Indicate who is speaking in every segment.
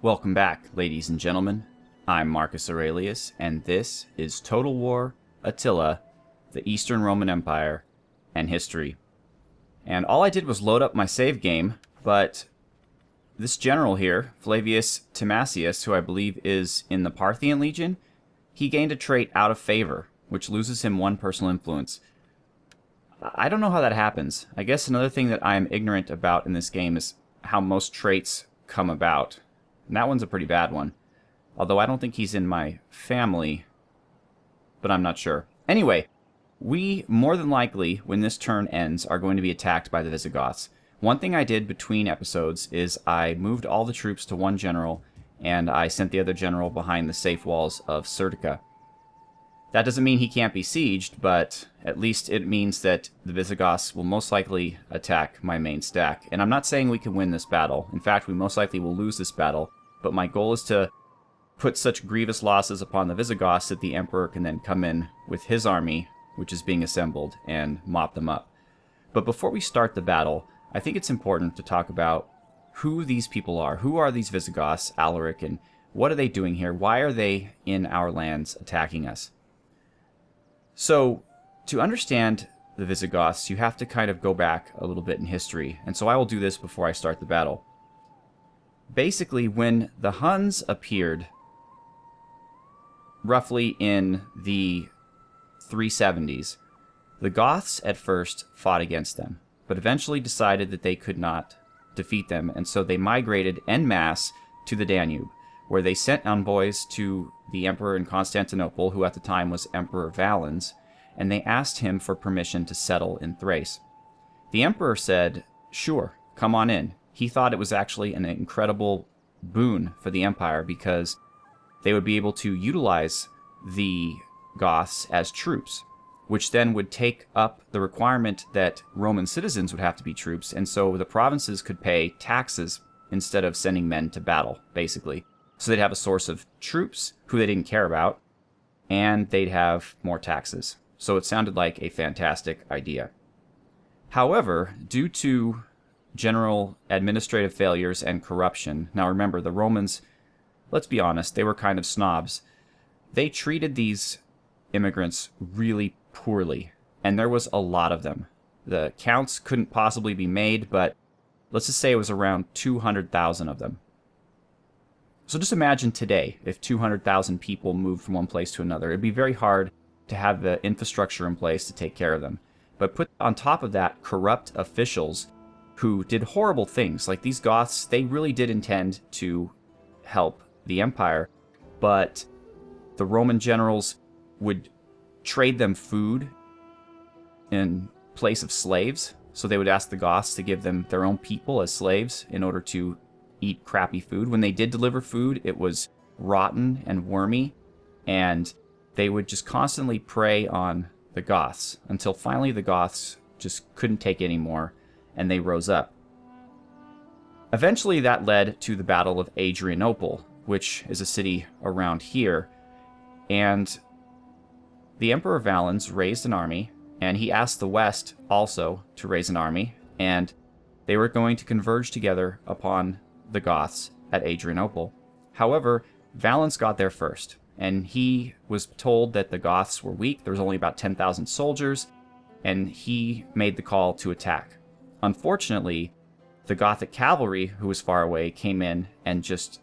Speaker 1: Welcome back, ladies and gentlemen. I'm Marcus Aurelius, and this is Total War, Attila, the Eastern Roman Empire, and History. And all I did was load up my save game, but this general here, Flavius Timasius, who I believe is in the Parthian Legion, he gained a trait out of favor, which loses him one personal influence. I don't know how that happens. I guess another thing that I am ignorant about in this game is how most traits come about. And that one's a pretty bad one. Although I don't think he's in my family, but I'm not sure. Anyway, we more than likely, when this turn ends, are going to be attacked by the Visigoths. One thing I did between episodes is I moved all the troops to one general, and I sent the other general behind the safe walls of Serdica. That doesn't mean he can't be sieged, but at least it means that the Visigoths will most likely attack my main stack. And I'm not saying we can win this battle. In fact, we most likely will lose this battle, but my goal is to put such grievous losses upon the Visigoths that the Emperor can then come in with his army, which is being assembled, and mop them up. But before we start the battle, I think it's important to talk about who these people are. Who are these Visigoths, Alaric, and what are they doing here? Why are they in our lands attacking us? So, to understand the Visigoths, you have to kind of go back a little bit in history, and so I will do this before I start the battle. Basically, when the Huns appeared, roughly in the 370s, the Goths at first fought against them, but eventually decided that they could not defeat them, and so they migrated en masse to the Danube, where they sent envoys to the emperor in Constantinople, who at the time was Emperor Valens, and they asked him for permission to settle in Thrace. The emperor said, "Sure, come on in." He thought it was actually an incredible boon for the empire because they would be able to utilize the Goths as troops, which then would take up the requirement that Roman citizens would have to be troops, and so the provinces could pay taxes instead of sending men to battle, basically. So they'd have a source of troops who they didn't care about, and they'd have more taxes. So it sounded like a fantastic idea. However, due to general administrative failures and corruption, now remember, the Romans, let's be honest, they were kind of snobs. They treated these immigrants really poorly, and there was a lot of them. The counts couldn't possibly be made, but let's just say it was around 200,000 of them. So just imagine today, if 200,000 people moved from one place to another. It'd be very hard to have the infrastructure in place to take care of them. But put on top of that corrupt officials who did horrible things. Like these Goths, they really did intend to help the empire, but the Roman generals would trade them food in place of slaves. So they would ask the Goths to give them their own people as slaves in order to eat crappy food. When they did deliver food, it was rotten and wormy, and they would just constantly prey on the Goths until finally the Goths just couldn't take it anymore, and they rose up. Eventually that led to the Battle of Adrianople, which is a city around here, and the Emperor Valens raised an army, and he asked the West also to raise an army, and they were going to converge together upon the Goths at Adrianople. However, Valens got there first, and he was told that the Goths were weak. There was only about 10,000 soldiers, and he made the call to attack. Unfortunately, the Gothic cavalry, who was far away, came in and just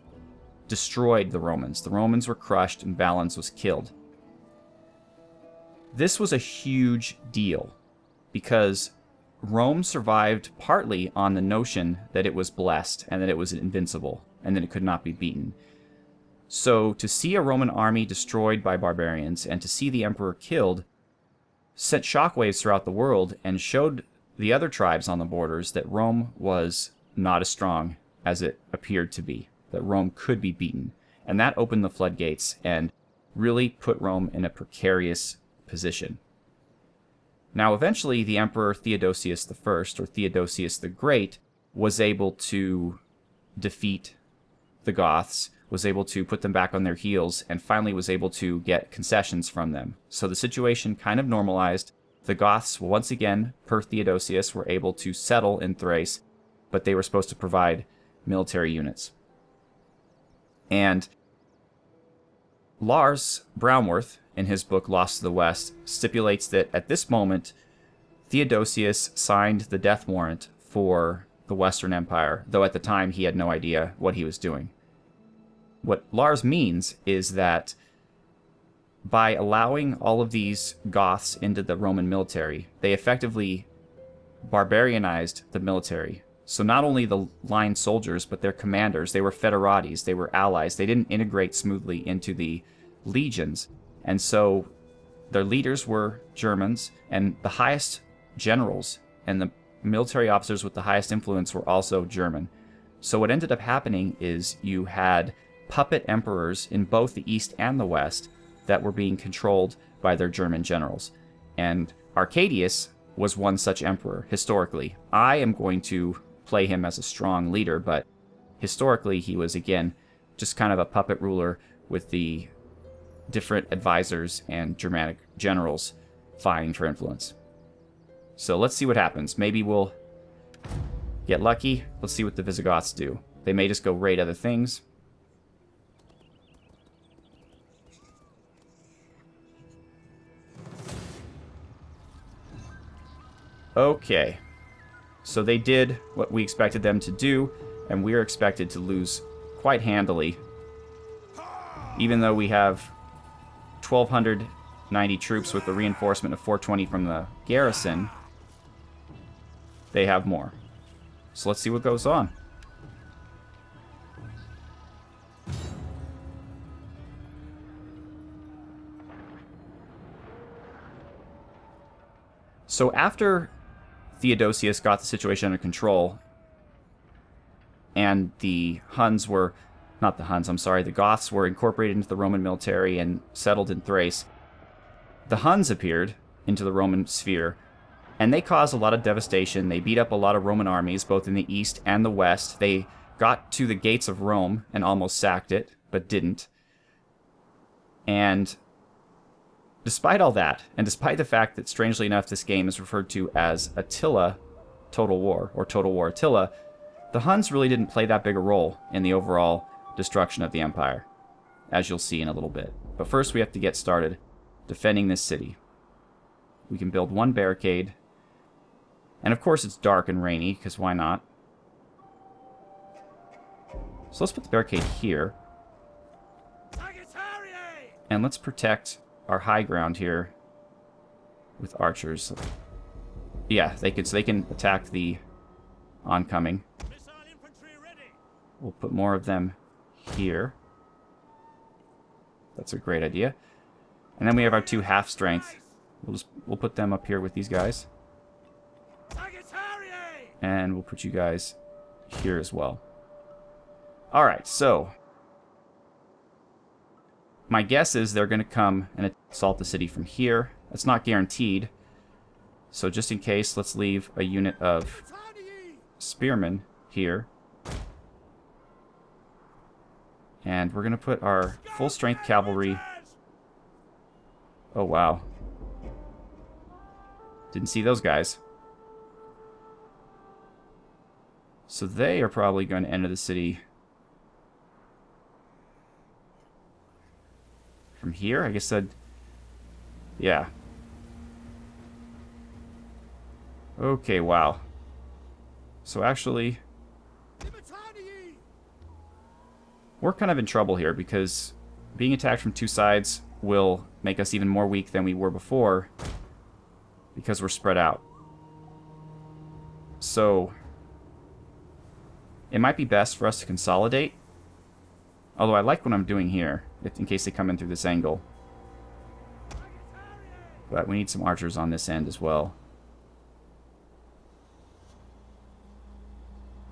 Speaker 1: destroyed the Romans. The Romans were crushed, and Valens was killed. This was a huge deal, because Rome survived partly on the notion that it was blessed and that it was invincible and that it could not be beaten. So to see a Roman army destroyed by barbarians and to see the emperor killed sent shockwaves throughout the world and showed the other tribes on the borders that Rome was not as strong as it appeared to be, that Rome could be beaten. And that opened the floodgates and really put Rome in a precarious position. Now, eventually, the Emperor Theodosius I, or Theodosius the Great, was able to defeat the Goths, was able to put them back on their heels, and finally was able to get concessions from them. So the situation kind of normalized. The Goths, once again, per Theodosius, were able to settle in Thrace, but they were supposed to provide military units. And Lars Brownworth, in his book Lost to the West, stipulates that at this moment, Theodosius signed the death warrant for the Western Empire, though at the time he had no idea what he was doing. What Lars means is that by allowing all of these Goths into the Roman military, they effectively barbarianized the military. So not only the line soldiers, but their commanders, they were federates, they were allies. They didn't integrate smoothly into the legions. And so their leaders were Germans, and the highest generals and the military officers with the highest influence were also German. So what ended up happening is you had puppet emperors in both the East and the West that were being controlled by their German generals. And Arcadius was one such emperor, historically. I am going to play him as a strong leader, but historically he was, again, just kind of a puppet ruler with the different advisors and Germanic generals vying for influence. So let's see what happens. Maybe we'll get lucky. Let's see what the Visigoths do. They may just go raid other things. Okay. So they did what we expected them to do, and we're expected to lose quite handily. Even though we have 1,290 troops with the reinforcement of 420 from the garrison, they have more. So let's see what goes on. So after Theodosius got the situation under control, and the Huns were, not the Huns, I'm sorry, the Goths were incorporated into the Roman military and settled in Thrace, the Huns appeared into the Roman sphere, and they caused a lot of devastation. They beat up a lot of Roman armies, both in the east and the west. They got to the gates of Rome and almost sacked it, but didn't. And despite all that, and despite the fact that, strangely enough, this game is referred to as Attila Total War, or Total War Attila, the Huns really didn't play that big a role in the overall destruction of the empire, as you'll see in a little bit. But first we have to get started defending this city. We can build one barricade, and of course it's dark and rainy, because why not? So let's put the barricade here, and let's protect our high ground here with archers. Yeah, they can attack the oncoming. We'll put more of them here. That's a great idea. And then we have our two half strength. We'll put them up here with these guys. And we'll put you guys here as well. Alright, so my guess is they're going to come and assault the city from here. That's not guaranteed. So just in case, let's leave a unit of spearmen here. And we're going to put our full-strength cavalry. Oh, wow. Didn't see those guys. So they are probably going to enter the city from here. I guess that... yeah. Okay, wow. So actually, we're kind of in trouble here, because being attacked from two sides will make us even more weak than we were before, because we're spread out. So it might be best for us to consolidate, although I like what I'm doing here, in case they come in through this angle. But we need some archers on this end as well.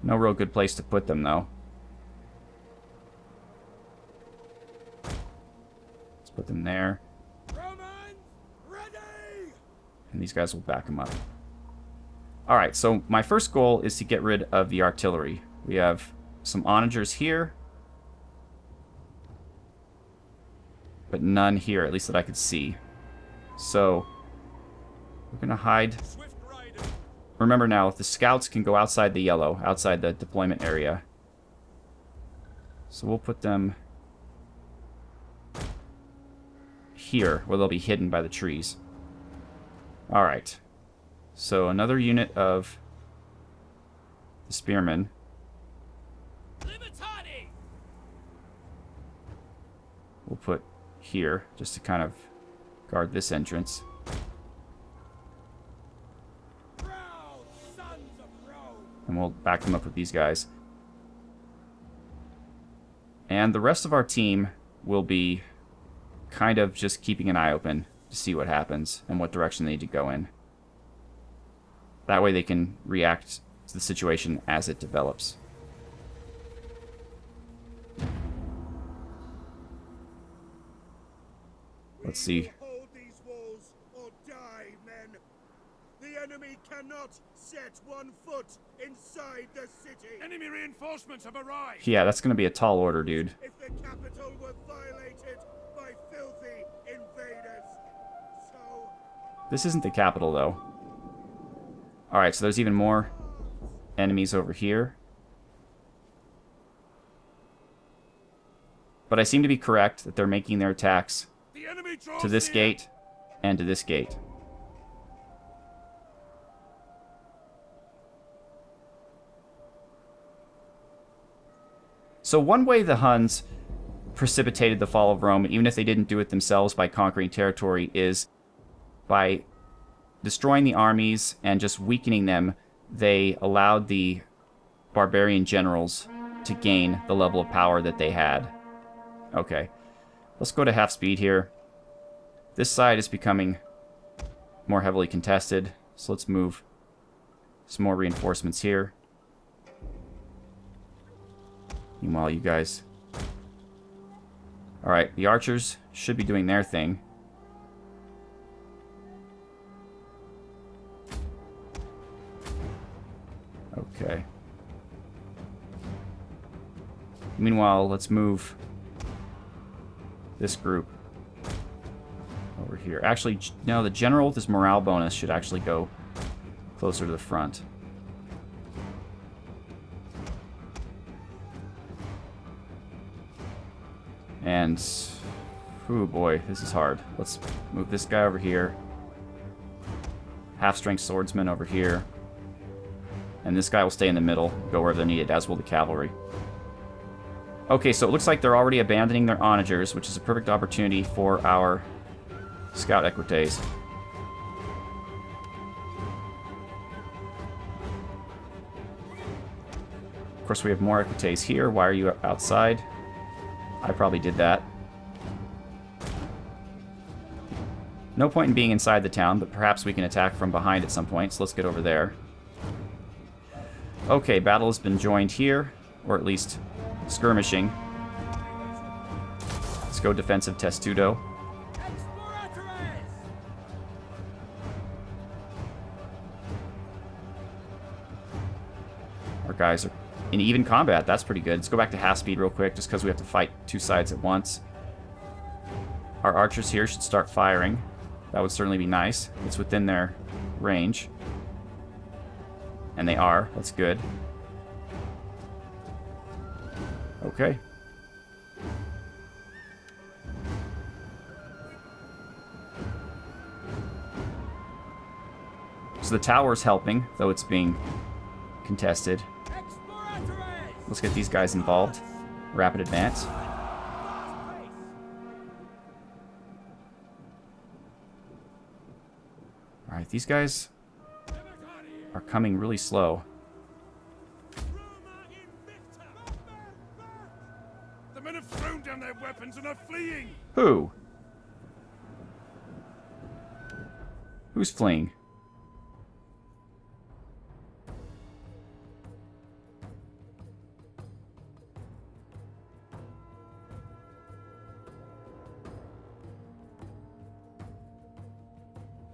Speaker 1: No real good place to put them, though. Let's put them there. And these guys will back them up. Alright, so my first goal is to get rid of the artillery. We have some onagers here, but none here, at least that I could see. So we're going to hide. Remember now, the scouts can go outside the yellow, outside the deployment area. So we'll put them here, where they'll be hidden by the trees. Alright. So another unit of the spearmen. We'll put here, just to kind of guard this entrance. And we'll back them up with these guys. And the rest of our team will be kind of just keeping an eye open to see what happens and what direction they need to go in. That way they can react to the situation as it develops. Let's see.
Speaker 2: Hold these walls or die, men. The enemy cannot set one foot inside the city. Enemy reinforcements have arrived.
Speaker 1: Yeah, that's going to be a tall order, dude.
Speaker 2: If the capital were violated by filthy invaders, so...
Speaker 1: This isn't the capital, though. Alright, so there's even more enemies over here. But I seem to be correct that they're making their attacks to this gate and to this gate. So one way the Huns precipitated the fall of Rome, even if they didn't do it themselves by conquering territory, is by destroying the armies and just weakening them. They allowed the barbarian generals to gain the level of power that they had. Okay, let's go to half speed here. This side is becoming more heavily contested, so let's move some more reinforcements here. Meanwhile, you guys... Alright, the archers should be doing their thing. Okay. Meanwhile, let's move this group over here. Actually, no, the general with his morale bonus should actually go closer to the front. And, oh boy, this is hard. Let's move this guy over here. Half-strength swordsman over here. And this guy will stay in the middle, go wherever they're needed, as will the cavalry. Okay, so it looks like they're already abandoning their onagers, which is a perfect opportunity for our scout equites. Of course, we have more equites here. Why are you outside? I probably did that. No point in being inside the town, but perhaps we can attack from behind at some point, so let's get over there. Okay, battle has been joined here, or at least skirmishing. Let's go defensive testudo. Our guys are in even combat. That's pretty good. Let's go back to half speed real quick, just because we have to fight two sides at once. Our archers here should start firing. That would certainly be nice. It's within their range. And they are. That's good. Okay. So the tower's helping, though it's being contested. Let's get these guys involved. Rapid advance. Alright, these guys are coming really slow.
Speaker 2: The men have thrown down their weapons and are fleeing.
Speaker 1: Who? Who's fleeing?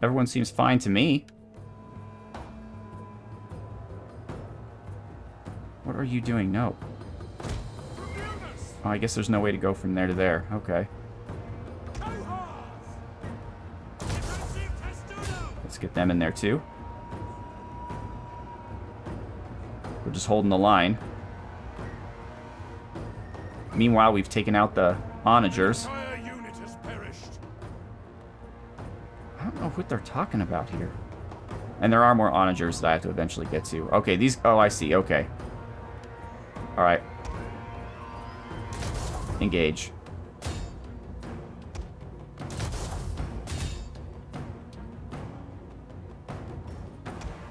Speaker 1: Everyone seems fine to me. What are you doing? No. Oh, I guess there's no way to go from there to there. Okay. Let's get them in there too. We're just holding the line. Meanwhile, we've taken out the onagers.
Speaker 2: Entire unit has perished.
Speaker 1: I don't know what they're talking about here. And there are more onagers that I have to eventually get to. Okay, these... Oh, I see. Okay. Alright. Engage.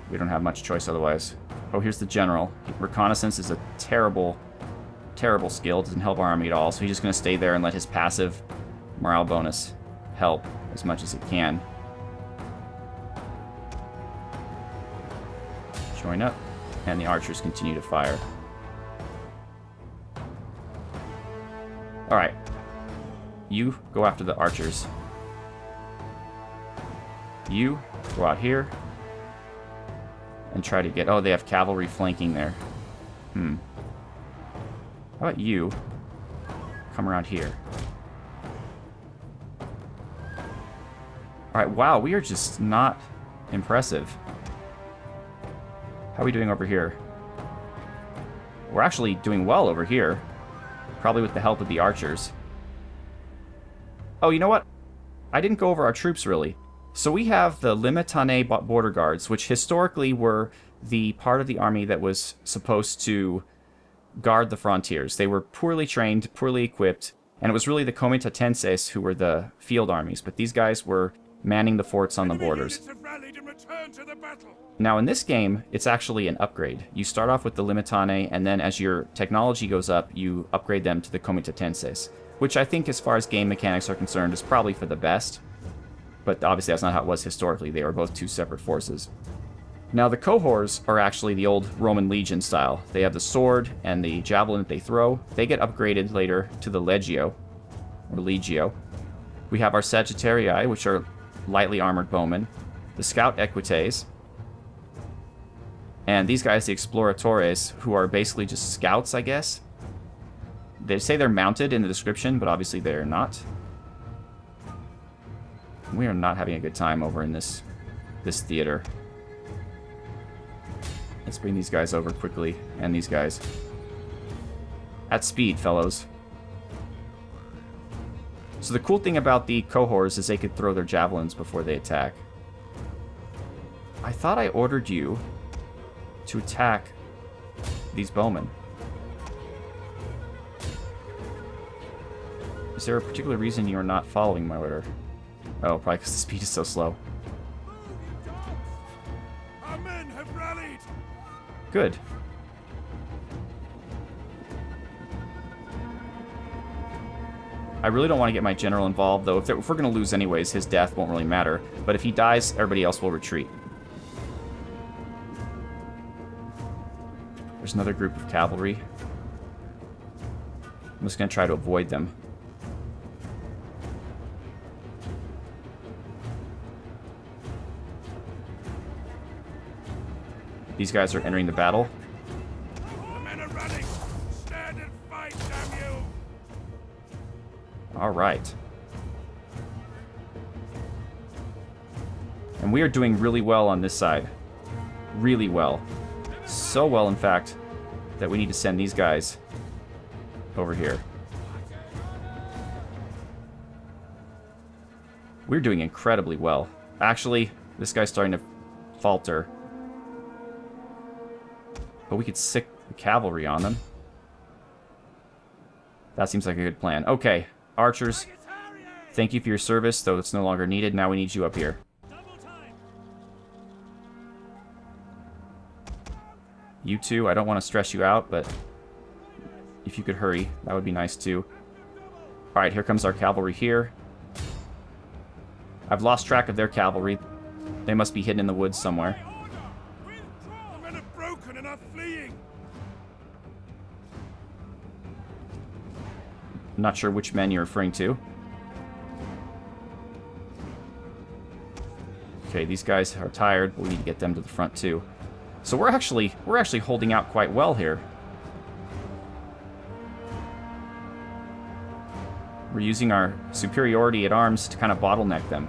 Speaker 1: We don't have much choice otherwise. Oh, here's the general. Reconnaissance is a terrible, terrible skill. Doesn't help our army at all. So he's just going to stay there and let his passive morale bonus help as much as it can. Join up. And the archers continue to fire. Alright. You go after the archers. You go out here. And try to get... Oh, they have cavalry flanking there. How about you come around here? Alright, wow, we are just not impressive. How are we doing over here? We're actually doing well over here. Probably with the help of the archers. Oh, you know what? I didn't go over our troops, really. So we have the Limitane border guards, which historically were the part of the army that was supposed to guard the frontiers. They were poorly trained, poorly equipped, and it was really the Comitatenses who were the field armies, but these guys were manning the forts on the borders. Now in this game, it's actually an upgrade. You start off with the Limitane, and then as your technology goes up, you upgrade them to the Comitatenses, which I think, as far as game mechanics are concerned, is probably for the best. But obviously that's not how it was historically. They were both two separate forces. Now the Cohorts are actually the old Roman legion style. They have the sword and the javelin that they throw. They get upgraded later to the Legio, or Legio. We have our Sagittarii, which are lightly armored bowmen. The Scout Equites. And these guys, the Exploratores, who are basically just scouts, I guess. They say they're mounted in the description, but obviously they're not. We are not having a good time over in this theater. Let's bring these guys over quickly, and these guys. At speed, fellows. So the cool thing about the Cohorts is they could throw their javelins before they attack. I thought I ordered you to attack these bowmen. Is there a particular reason you are not following my order? Oh, probably because the speed is so slow.
Speaker 2: Our men have rallied.
Speaker 1: Good. I really don't want to get my general involved, though. If we're going to lose anyways, his death won't really matter. But if he dies, everybody else will retreat. There's another group of cavalry. I'm just going to try to avoid them. These guys are entering the battle.
Speaker 2: The men are running. Stand and fight, damn you!
Speaker 1: All right. And we are doing really well on this side. Really well. So well, in fact, that we need to send these guys over here. We're doing incredibly well. Actually, this guy's starting to falter. But we could sick the cavalry on them. That seems like a good plan. Okay, archers, thank you for your service, though it's no longer needed. Now we need you up here. You two, I don't want to stress you out, but if you could hurry, that would be nice too. Alright, here comes our cavalry here. I've lost track of their cavalry. They must be hidden in the woods somewhere.
Speaker 2: The men are broken and are fleeing.
Speaker 1: I'm not sure which men you're referring to. Okay, these guys are tired, but we need to get them to the front too. So we're actually holding out quite well here. We're using our superiority at arms to kind of bottleneck them.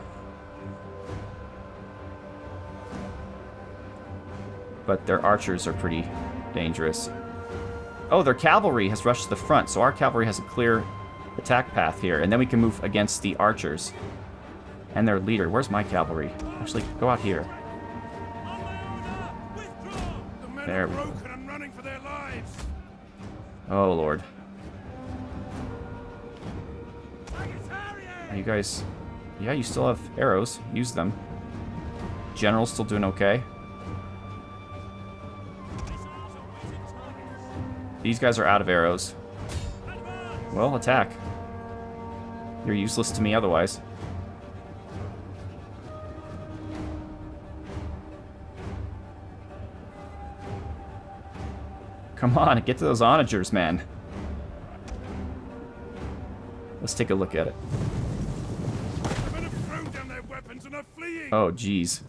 Speaker 1: But their archers are pretty dangerous. Oh, their cavalry has rushed to the front, so our cavalry has a clear attack path here. And then we can move against the archers and their leader. Where's my cavalry? Actually, go out here. There we go. Oh, Lord. You guys... Yeah, you still have arrows. Use them. General's still doing okay. These guys are out of arrows. Well, attack. You're useless to me otherwise. Come on, get to those onagers, man. Let's take a look at it. Oh, jeez.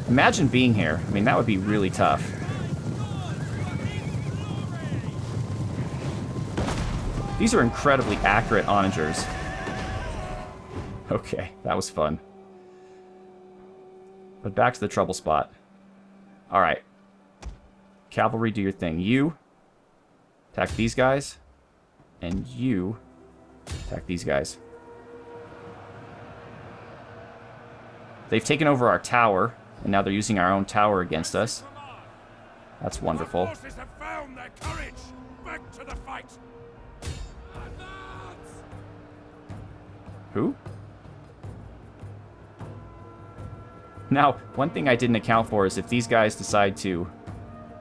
Speaker 1: Imagine being here. I mean, that would be really tough. These are incredibly accurate onagers. Okay, that was fun. But back to the trouble spot. Alright. Cavalry, do your thing. You attack these guys. And you attack these guys. They've taken over our tower, and now they're using our own tower against us. That's wonderful.
Speaker 2: The forces have found their courage. Back to the fight.
Speaker 1: Who? Now, one thing I didn't account for is if these guys decide to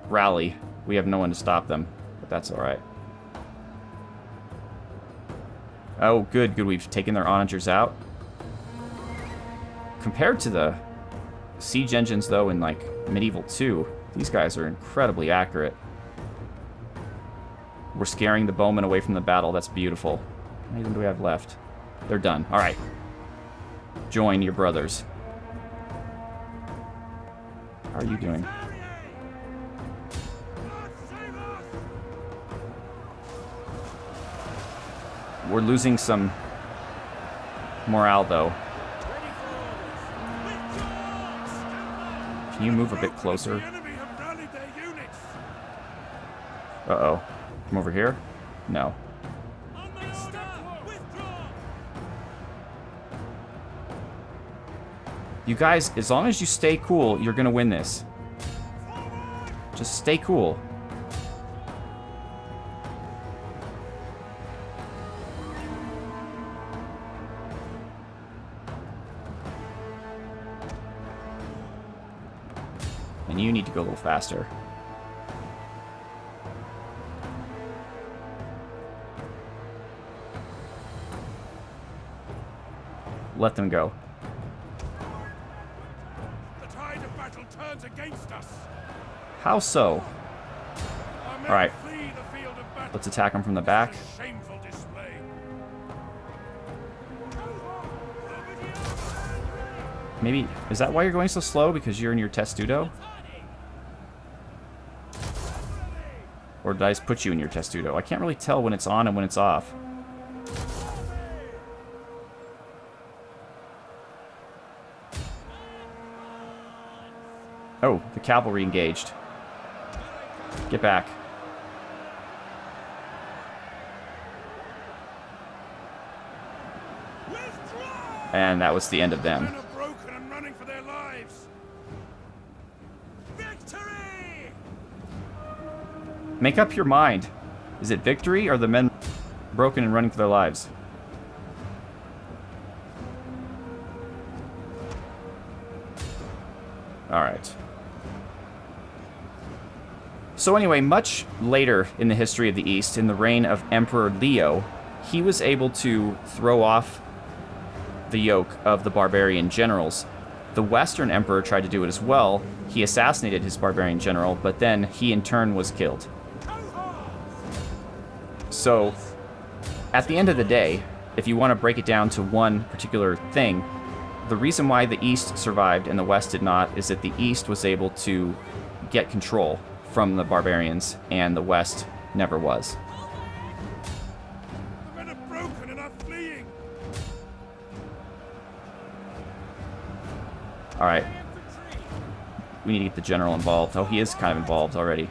Speaker 1: rally, we have no one to stop them. But that's alright. Oh, good, good. We've taken their onagers out. Compared to the siege engines, though, in, like, Medieval 2, these guys are incredibly accurate. We're scaring the bowmen away from the battle. That's beautiful. How many of them do we have left? They're done. Alright. Join your brothers. How are you doing? We're losing some morale, though. Can you move a bit closer? Uh-oh. From over here? No. You guys, as long as you stay cool, you're gonna win this. Just stay cool. And you need to go a little faster. Let them go.
Speaker 2: The tide of battle turns against us.
Speaker 1: How so? Alright.
Speaker 2: Flee the field of battle.
Speaker 1: Let's attack them from the back.
Speaker 2: Shameful display.
Speaker 1: Maybe... Is that why you're going so slow? Because you're in your testudo? Or did I just put you in your testudo? I can't really tell when it's on and when it's off. Oh, the cavalry engaged. Get back. And that was the end of them.
Speaker 2: Men are broken and running for their lives. Victory!
Speaker 1: Make up your mind. Is it victory or the men broken and running for their lives? Alright. So anyway, much later in the history of the East, in the reign of Emperor Leo, he was able to throw off the yoke of the barbarian generals. The Western Emperor tried to do it as well. He assassinated his barbarian general, but then he in turn was killed. So, at the end of the day, if you want to break it down to one particular thing, the reason why the East survived and the West did not is that the East was able to get control from the barbarians, and the West never was.
Speaker 2: The men are broken and are fleeing.
Speaker 1: Alright. We need to get the general involved. Oh, he is kind of involved already.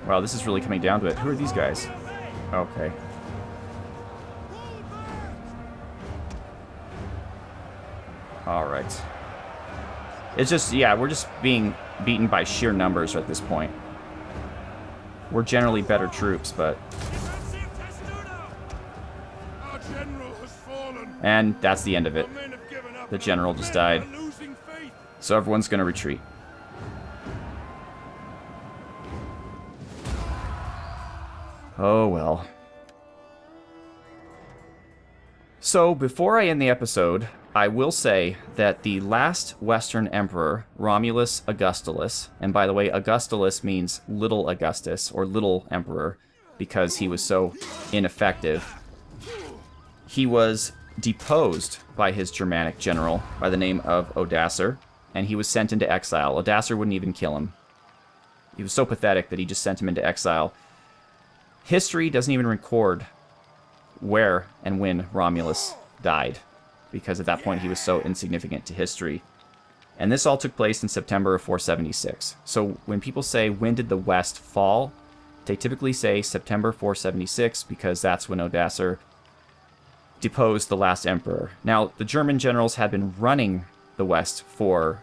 Speaker 1: Wow, this is really coming down to it. Who are these guys? Okay. Alright. It's just, yeah, we're just being beaten by sheer numbers at this point. We're generally better troops, but... And that's the end of it. The general just died. So everyone's gonna retreat. Oh, well. So, before I end the episode, I will say that the last Western emperor, Romulus Augustulus, and by the way, Augustulus means little Augustus, or little emperor, because he was so ineffective. He was deposed by his Germanic general by the name of Odoacer, and he was sent into exile. Odoacer wouldn't even kill him. He was so pathetic that he just sent him into exile. History doesn't even record where and when Romulus died, because at that point he was so insignificant to history. And this all took place in September of 476. So when people say, when did the West fall? They typically say September 476, because that's when Odoacer deposed the last emperor. Now, the German generals had been running the West for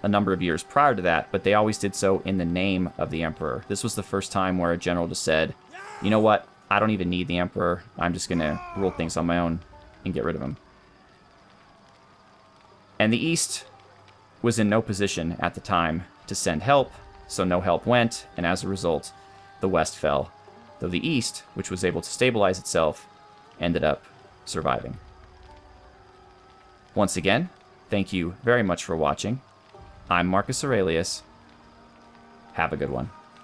Speaker 1: a number of years prior to that, but they always did so in the name of the emperor. This was the first time where a general just said, you know what, I don't even need the emperor, I'm just going to rule things on my own and get rid of him. And the East was in no position at the time to send help, so no help went, and as a result, the West fell, though the East, which was able to stabilize itself, ended up surviving. Once again, thank you very much for watching. I'm Marcus Aurelius. Have a good one.